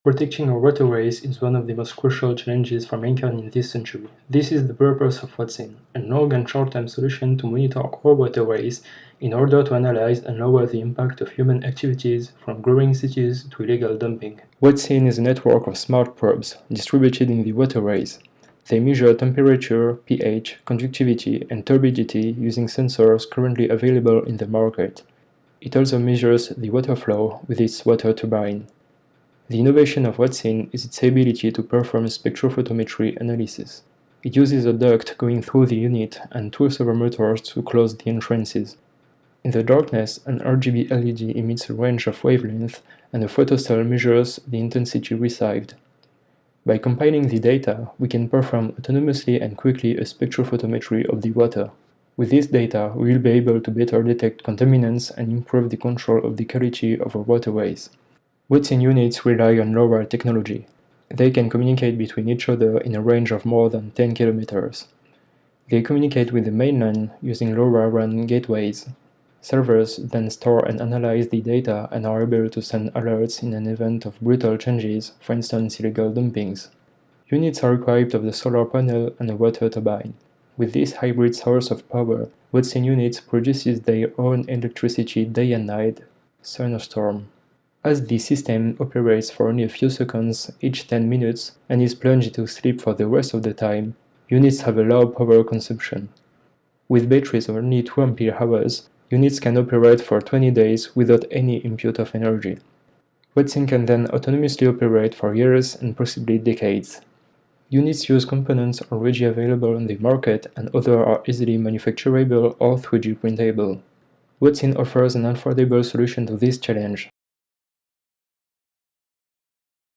Protecting our waterways is one of the most crucial challenges for mankind in this century. This is the purpose of Watsyn, an long and short-term solution to monitor our waterways in order to analyze and lower the impact of human activities from growing cities to illegal dumping. Watsyn is a network of smart probes distributed in the waterways. They measure temperature, pH, conductivity, and turbidity using sensors currently available in the market. It also measures the water flow with its water turbine. The innovation of Watsyn is its ability to perform spectrophotometry analysis. It uses a duct going through the unit and two servomotors to close the entrances. In the darkness, an RGB LED emits a range of wavelength and a photocell measures the intensity received. By compiling the data, we can perform autonomously and quickly a spectrophotometry of the water. With this data, we will be able to better detect contaminants and improve the control of the quality of our waterways. Watsyn units rely on LoRa technology. They can communicate between each other in a range of more than 10 kilometers. They communicate with the mainland using LoRa-RAN gateways. Servers then store and analyze the data and are able to send alerts in an event of brutal changes, for instance illegal dumpings. Units are equipped of the solar panel and a water turbine. With this hybrid source of power, Watsyn units produces their own electricity day and night, sun or storm. As the system operates for only a few seconds each 10 minutes and is plunged into sleep for the rest of the time, units have a low power consumption. With batteries of only 2 ampere hours, units can operate for 20 days without any input of energy. Watsyn can then autonomously operate for years and possibly decades. Units use components already available on the market and others are easily manufacturable or 3D printable. Watsyn offers an affordable solution to this challenge.